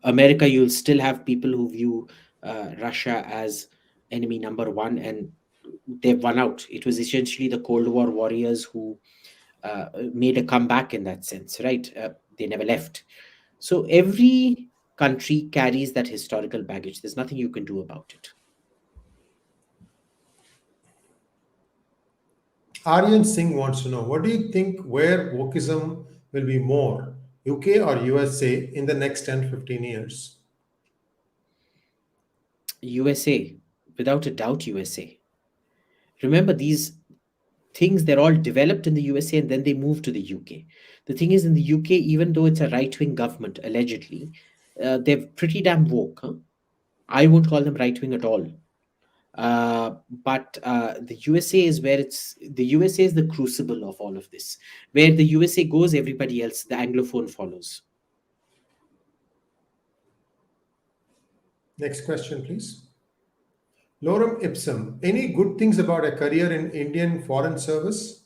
America, you'll still have people who view Russia as enemy number one, and they've won out. It was essentially the Cold War warriors who made a comeback in that sense, right? They never left. So every country carries that historical baggage. There's nothing you can do about it. Aryan Singh wants to know, what do you think where wokeism will be more, UK or USA, in the next 10, 15 years? USA, without a doubt, USA. Remember, these things, they're all developed in the USA and then they move to the UK. The thing is, in the UK, even though it's a right wing government, allegedly, they're pretty damn woke. Huh? I won't call them right wing at all. But the USA is where the USA is the crucible of all of this. Where the USA goes, everybody else, the Anglophone follows. Next question, please. Lorem ipsum, any good things about a career in Indian Foreign Service?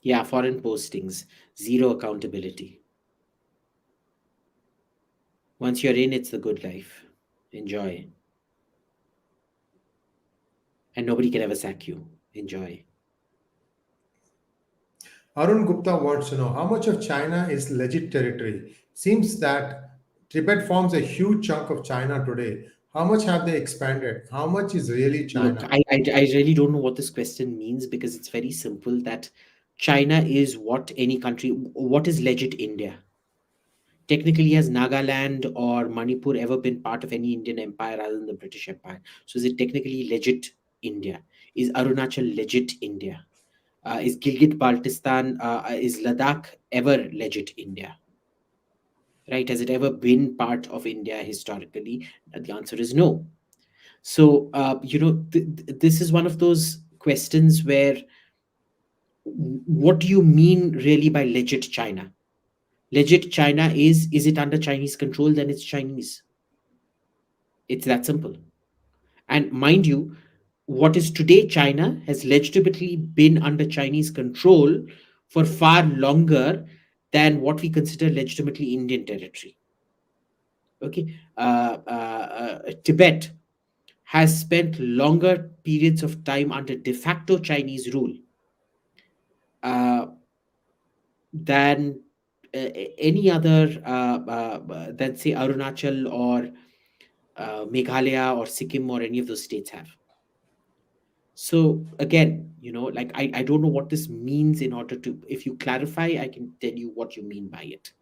Yeah, foreign postings, zero accountability. Once you're in, it's the good life. Enjoy. And nobody can ever sack you. Enjoy. Arun Gupta wants to know, how much of China is legit territory? Seems that Tibet forms a huge chunk of China today. How much have they expanded? How much is really Look, China? I really don't know what this question means, because it's very simple that China is what any country, what is legit India? Technically, has Nagaland or Manipur ever been part of any Indian empire other than the British Empire? So is it technically legit India? Is Arunachal legit India? Is Gilgit Baltistan, is Ladakh ever legit India? Right? Has it ever been part of India historically? The answer is no. So, this is one of those questions where, what do you mean really by legit China? Legit China is it under Chinese control? Then it's Chinese. It's that simple. And mind you, what is today China has legitimately been under Chinese control for far longer than what we consider legitimately Indian territory. Okay, Tibet has spent longer periods of time under de facto Chinese rule uh, than any other, than say Arunachal or Meghalaya or Sikkim or any of those states have. So again, like, I don't know what this means. In order to, if you clarify, I can tell you what you mean by it.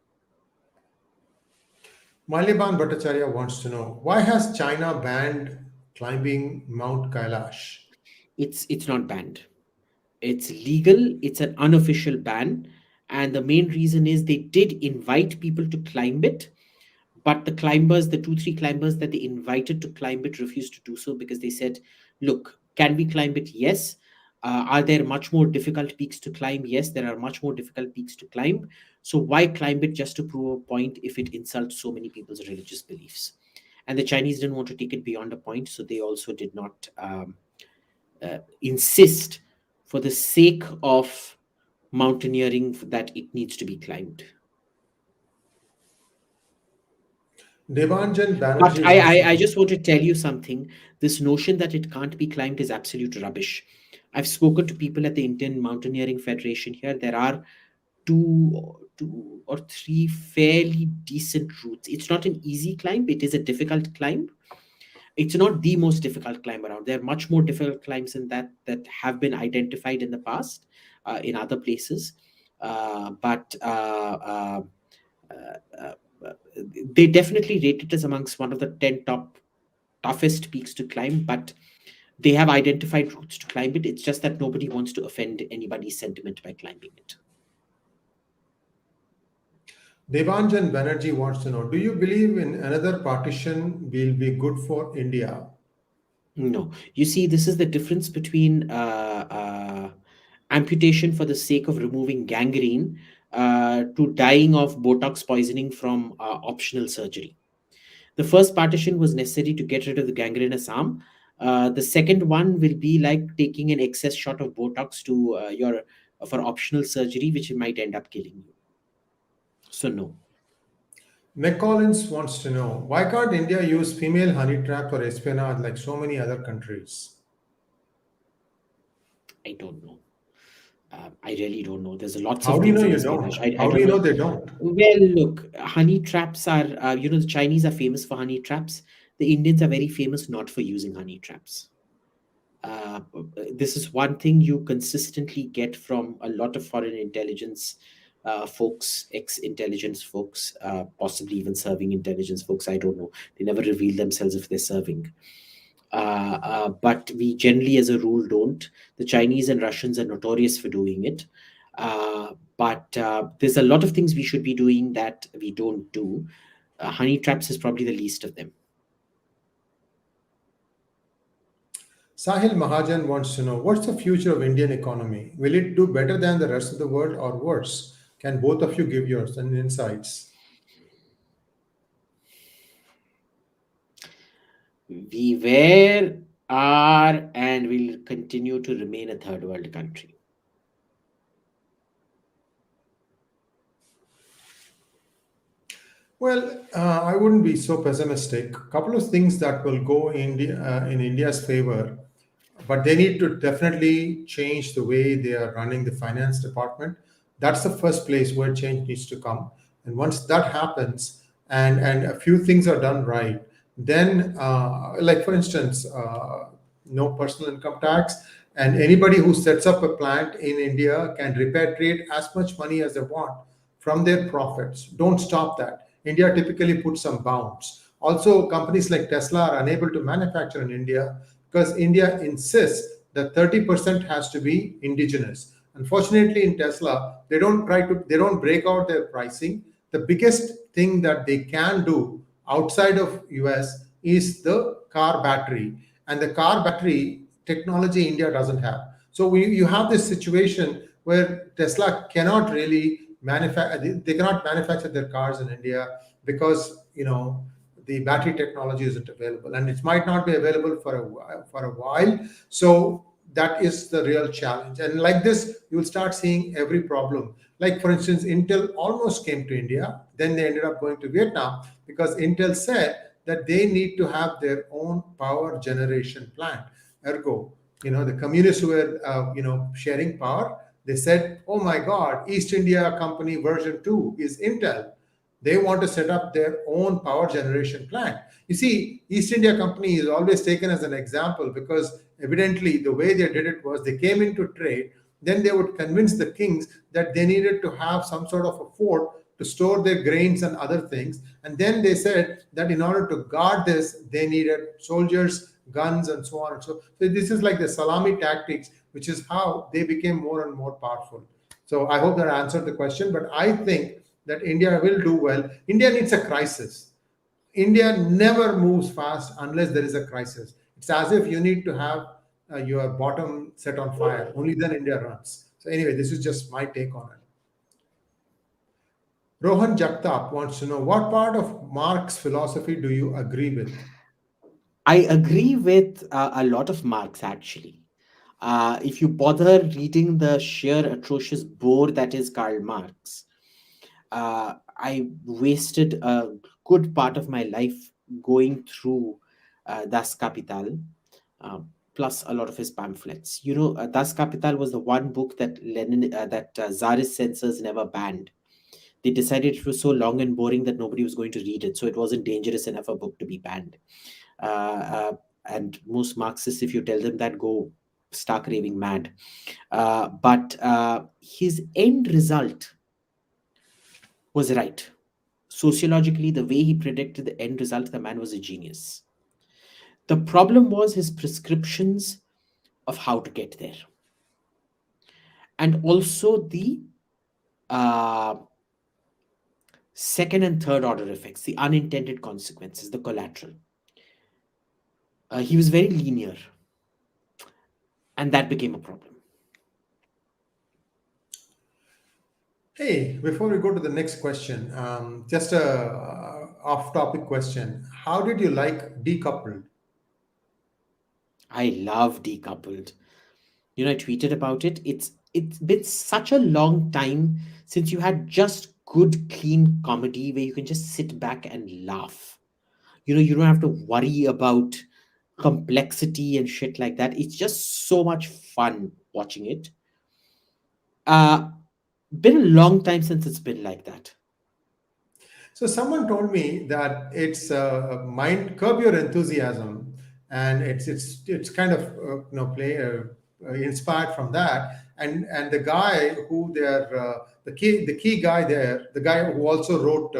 Maliban Bhattacharya wants to know, why has China banned climbing Mount Kailash? It's not banned. It's legal. It's an unofficial ban, and the main reason is they did invite people to climb it, but the climbers, the two three climbers that they invited to climb it, refused to do so, because they said, look, can we climb it? Yes. Are there much more difficult peaks to climb? Yes, there are much more difficult peaks to climb. So why climb it just to prove a point if it insults so many people's religious beliefs? And the Chinese didn't want to take it beyond a point, so they also did not insist, for the sake of mountaineering, that it needs to be climbed. Devanjan But Banerjee I, wants to I know. just want to tell you something. This notion that it can't be climbed is absolute rubbish. I've spoken to people at the Indian Mountaineering Federation here. There are two or three fairly decent routes. It's not an easy climb. It is a difficult climb. It's not the most difficult climb around. There are much more difficult climbs than that have been identified in the past, in other places. But uh, uh, uh, they definitely rate it as amongst one of the 10 top toughest peaks to climb, but they have identified routes to climb it. It's just that nobody wants to offend anybody's sentiment by climbing it. Devanjan Banerjee wants to know, do you believe in another partition will be good for India? No, you see, this is the difference between amputation for the sake of removing gangrene, to dying of Botox poisoning from optional surgery. The first partition was necessary to get rid of the gangrenous arm. The second one will be like taking an excess shot of Botox to your for optional surgery, which might end up killing you. So no, McCollins wants to know, why can't India use female honey traps or espionage like so many other countries? I don't know. I really don't know. There's lots How of do you things know in you espionage. don't? I How do don't you know know. they don't? Well, look, honey traps are, the Chinese are famous for honey traps. The Indians are very famous not for using honey traps. Uh, this is one thing you consistently get from a lot of foreign intelligence folks, ex-intelligence folks, possibly even serving intelligence folks. I don't know. They never reveal themselves if they're serving. But we generally, as a rule, don't. The Chinese and Russians are notorious for doing it. But there's a lot of things we should be doing that we don't do. Honey traps is probably the least of them. Sahil Mahajan wants to know what's the future of Indian economy? Will it do better than the rest of the world or worse? Can both of you give your insights? We were, are, and will continue to remain a third world country. Well, I wouldn't be so pessimistic. A couple of things that will go in India's favor, but they need to definitely change the way they are running the finance department. That's the first place where change needs to come. And once that happens, and a few things are done right, then, like for instance, no personal income tax, and anybody who sets up a plant in India can repatriate as much money as they want from their profits. Don't stop that. India typically puts some bounds. Also, companies like Tesla are unable to manufacture in India because India insists that 30% has to be indigenous. Unfortunately, in Tesla, they don't break out their pricing. The biggest thing that they can do outside of US is the car battery. And the car battery technology India doesn't have. So you have this situation where Tesla cannot really manufacture, they cannot manufacture their cars in India because, the battery technology isn't available, and it might not be available for a while. So that is the real challenge. And like this, you'll start seeing every problem. Like for instance, Intel almost came to India, then they ended up going to Vietnam because Intel said that they need to have their own power generation plant. Ergo, the communists who were sharing power, they said, oh my God, East India Company version 2 is Intel. They want to set up their own power generation plant. You see, East India Company is always taken as an example because evidently the way they did it was they came into trade, then they would convince the kings that they needed to have some sort of a fort to store their grains and other things. And then they said that in order to guard this, they needed soldiers, guns, and so on and so. This is like the salami tactics, which is how they became more and more powerful. So I hope that answered the question. But I think that India will do well. India needs a crisis. India never moves fast unless there is a crisis. It's as if you need to have your bottom set on fire. Only then India runs. So, anyway, this is just my take on it. Rohan Jagtap wants to know what part of Marx philosophy do you agree with? I agree with a lot of Marx actually. If you bother reading the sheer atrocious bore that is Karl Marx, I wasted a good part of my life going through Das Kapital, uh, plus a lot of his pamphlets. Das Kapital was the one book that Tsarist censors never banned. They decided it was so long and boring that nobody was going to read it, so it wasn't dangerous enough a book to be banned. Uh, uh, and most Marxists, if you tell them that, go stark raving mad. But his end result was right. Sociologically, the way he predicted the end result, the man was a genius. The problem was his prescriptions of how to get there, and also the uh, second and third order effects, the unintended consequences, the collateral. He was very linear, and that became a problem. Hey, before we go to the next question, just a off-topic question. How did you like Decoupled? I love Decoupled. I tweeted about it. It's been such a long time since you had just good, clean comedy where you can just sit back and laugh. You don't have to worry about complexity and shit like that. It's just so much fun watching it. Uh, been a long time since it's been like that. So someone told me that it's mind curb your enthusiasm. and it's kind of play inspired from that. And the guy who they're the key guy there, the guy who also wrote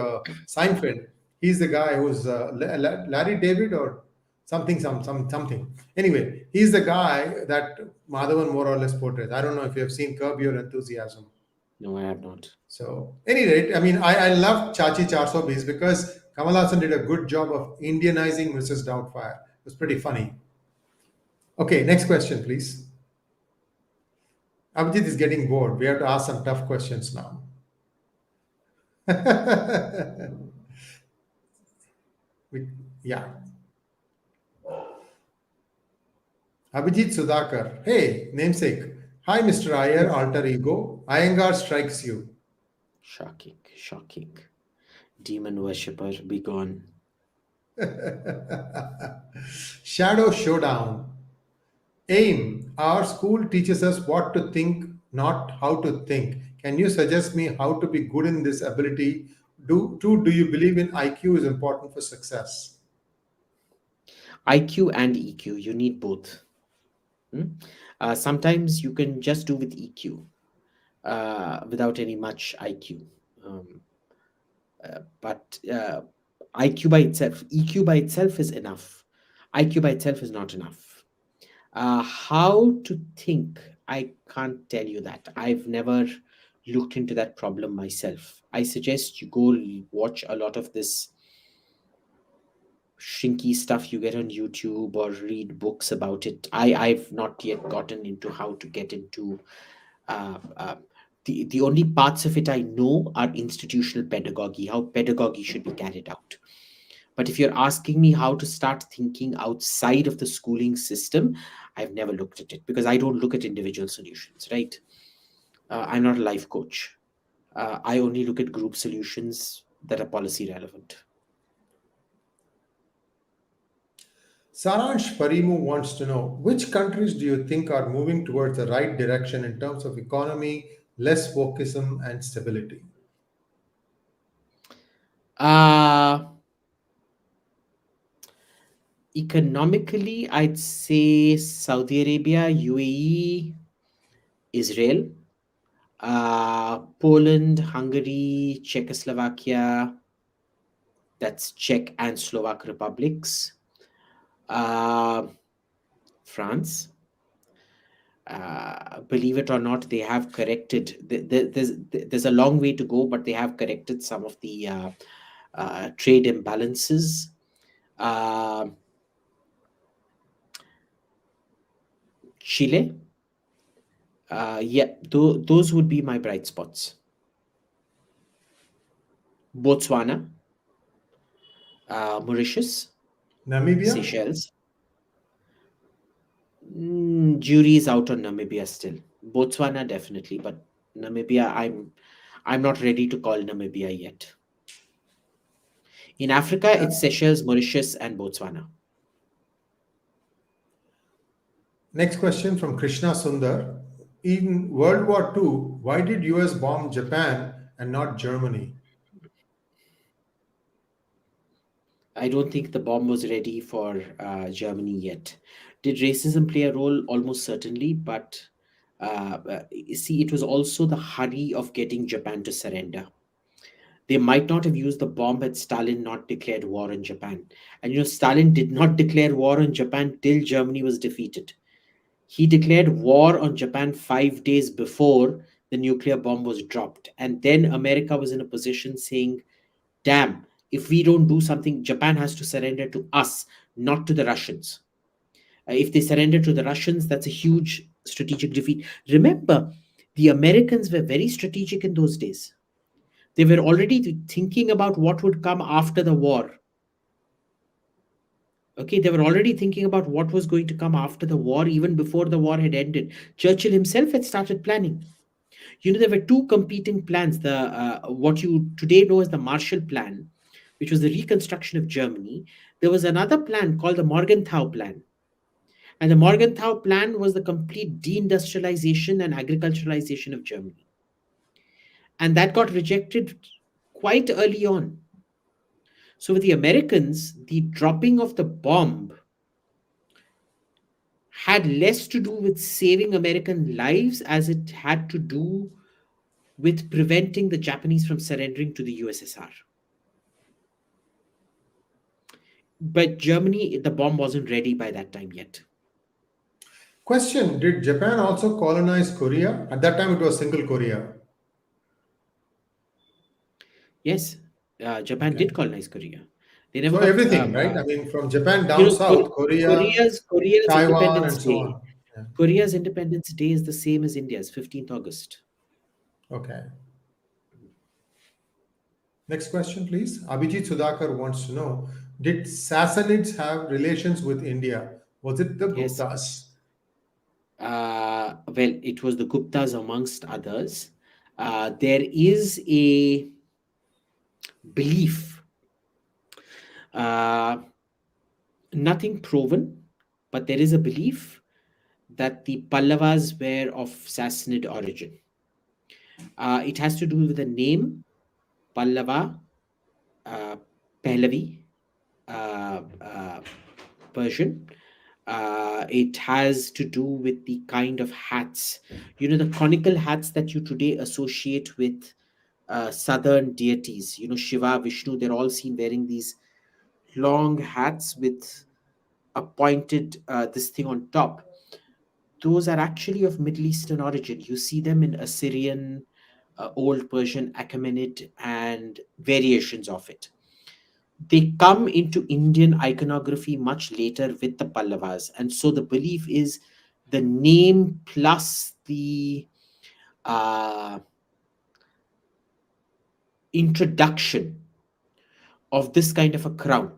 Seinfeld, he's the guy who's Larry David or something. Anyway, he's the guy that Madhavan more or less portrays. I don't know if you have seen Curb Your Enthusiasm. No, I have not. So, any rate, I mean, I love Chachi 420 because Kamal Hassan did a good job of Indianizing Mrs. Doubtfire. It was pretty funny. Okay, next question, please. Abhijit is getting bored. We have to ask some tough questions now. We- yeah. Abhijit Sudhakar. Hey, namesake. Hi, Mr. Iyer, alter ego. Iyengar strikes you. Shocking, shocking. Demon worshipper, be gone. Shadow Showdown. Aim. Our school teaches us what to think, not how to think. Can you suggest me how to be good in this ability? Do you believe in IQ is important for success? IQ and EQ, you need both. Hmm? Sometimes you can just do with EQ without any much IQ. Um, but IQ by itself, EQ by itself is enough. IQ by itself is not enough. How to think, I can't tell you that. I've never looked into that problem myself. I suggest you go watch a lot of this shrinky stuff you get on YouTube or read books about it. I've not yet gotten into how to get into uh, uh, the only parts of it I know are institutional pedagogy, how pedagogy should be carried out. But if you're asking me how to start thinking outside of the schooling system, I've never looked at it because I don't look at individual solutions, right? I'm not a life coach. I only look at group solutions that are policy relevant. Saransh Parimu wants to know which countries do you think are moving towards the right direction in terms of economy, less wokeism, and stability? Uh, Economically, I'd say Saudi Arabia, UAE, Israel, Poland, Hungary, Czechoslovakia, that's Czech and Slovak republics, uh, France. Believe it or not, they have corrected. There's a long way to go, but they have corrected some of the trade imbalances. Uh, Chile, yeah, those would be my bright spots. Botswana, Mauritius, Namibia? Seychelles. Jury is out on Namibia still. Botswana definitely, but Namibia, I'm not ready to call Namibia yet. In Africa, it's Seychelles, Mauritius, and Botswana. Next question from Krishna Sundar. In World War II, why did US bomb Japan and not Germany? I don't think the bomb was ready for Germany yet. Did racism play a role? Almost certainly, but see, it was also the hurry of getting Japan to surrender. They might not have used the bomb had Stalin not declared war on Japan. And Stalin did not declare war on Japan till Germany was defeated. He declared war on Japan 5 days before the nuclear bomb was dropped. And then America was in a position saying, damn, if we don't do something, Japan has to surrender to us, not to the Russians. If they surrender to the Russians, that's a huge strategic defeat. Remember, the Americans were very strategic in those days. They were already thinking about what would come after the war. Okay, they were already thinking about what was going to come after the war, even before the war had ended. Churchill himself had started planning. There were two competing plans: the what you today know as the Marshall Plan, which was the reconstruction of Germany. There was another plan called the Morgenthau Plan, and the Morgenthau Plan was the complete deindustrialization and agriculturalization of Germany, and that got rejected quite early on. So with the Americans, the dropping of the bomb had less to do with saving American lives as it had to do with preventing the Japanese from surrendering to the USSR. But Germany, the bomb wasn't ready by that time yet. Question: did Japan also colonize Korea? At that time, it was single Korea. Yes, Japan Okay. did colonize Korea. They never So got, everything, right? I mean, from Japan you down know, south, Korea, Korea's Taiwan, Independence and so Day. on. Yeah. Korea's Independence Day is the same as India's, 15th August. Okay. Next question, please. Abhijit Sudhakar wants to know: did Sassanids have relations with India? Was it the Yes. Guptas? Well, it was the Guptas amongst others. There is a belief, uh, nothing proven, but there is a belief that the Pallavas were of Sassanid origin. It has to do with the name Pallava, uh, Pahlavi, uh, Persian. It has to do with the kind of hats, the conical hats that you today associate with southern deities. Shiva, Vishnu, they're all seen wearing these long hats with a pointed this thing on top. Those are actually of Middle Eastern origin. You see them in Assyrian, Old Persian, Achaemenid, and variations of it. They come into Indian iconography much later with the Pallavas. And so the belief is the name plus the uh, introduction of this kind of a crown.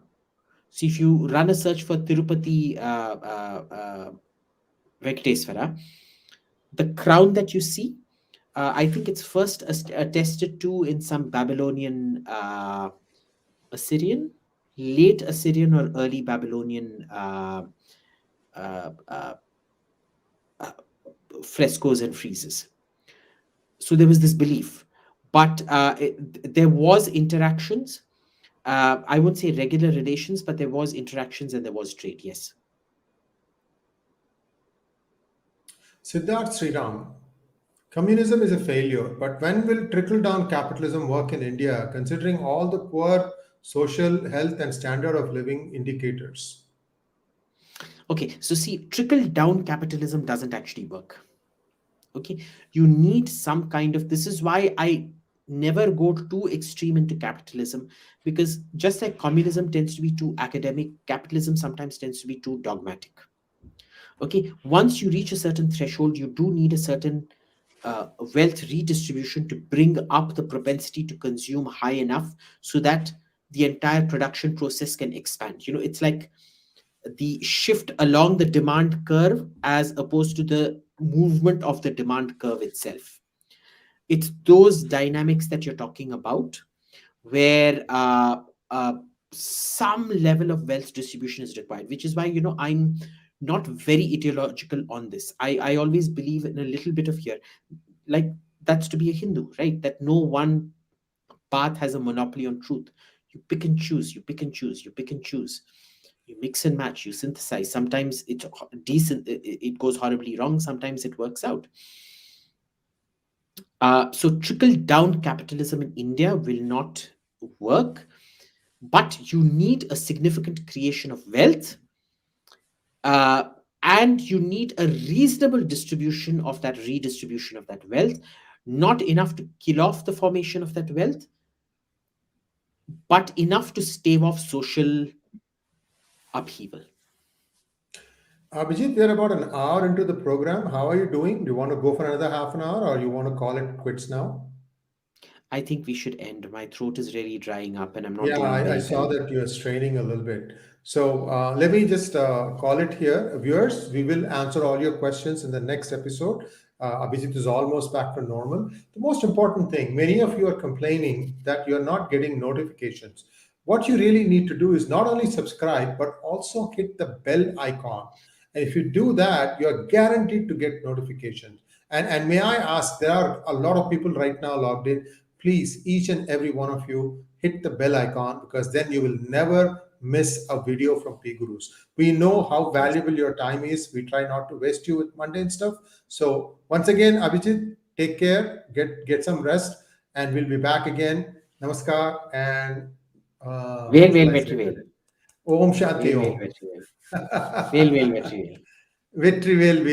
So if you run a search for Tirupati Venkateswara, the crown that you see, I think it's first attested to in some Babylonian, Assyrian, late Assyrian or early Babylonian uh, uh, uh, frescoes and friezes. So there was this belief, but there was interactions. I wouldn't say regular relations, but there was interactions and there was trade. Yes. Siddharth Sriram. Communism is a failure, but when will trickle down capitalism work in India, considering all the poor social, health, and standard of living indicators? Okay. So see, trickle down capitalism doesn't actually work. Okay. You need some kind of. This is why I never go too extreme into capitalism, because just like communism tends to be too academic, capitalism sometimes tends to be too dogmatic. Okay, once you reach a certain threshold, you do need a certain wealth redistribution to bring up the propensity to consume high enough so that the entire production process can expand. It's like the shift along the demand curve as opposed to the movement of the demand curve itself. It's those dynamics that you're talking about where uh, some level of wealth distribution is required, which is why I'm not very ideological on this. I always believe in a little bit of here, like that's to be a Hindu, right? That no one path has a monopoly on truth. You pick and choose, you pick and choose, you pick and choose. You mix and match, you synthesize. Sometimes it's decent, it goes horribly wrong. Sometimes it works out. So trickle down capitalism in India will not work, but you need a significant creation of wealth, uh, and you need a reasonable distribution of that redistribution of that wealth, not enough to kill off the formation of that wealth, but enough to stave off social upheaval. Abhijit, we are about an hour into the program. How are you doing? Do you want to go for another half an hour or you want to call it quits now? I think we should end. My throat is really drying up and I'm not Yeah, doing I very saw well. that you're straining a little bit. So let me just call it here. Viewers, we will answer all your questions in the next episode. Abhijit is almost back to normal. The most important thing, many of you are complaining that you're not getting notifications. What you really need to do is not only subscribe, but also hit the bell icon. And if you do that, you're guaranteed to get notifications. And may I ask, there are a lot of people right now logged in. Please, each and every one of you, hit the bell icon because then you will never miss a video from PGurus. We know how Yes. valuable your time is. We try not to waste you with mundane stuff. So once again, Abhijit, take care, get some rest, and we'll be back again. Namaskar, and Well, what shall well, I say very well. today? Om Shanti Well, well, Om. very well. Well, well, very well. Victory will be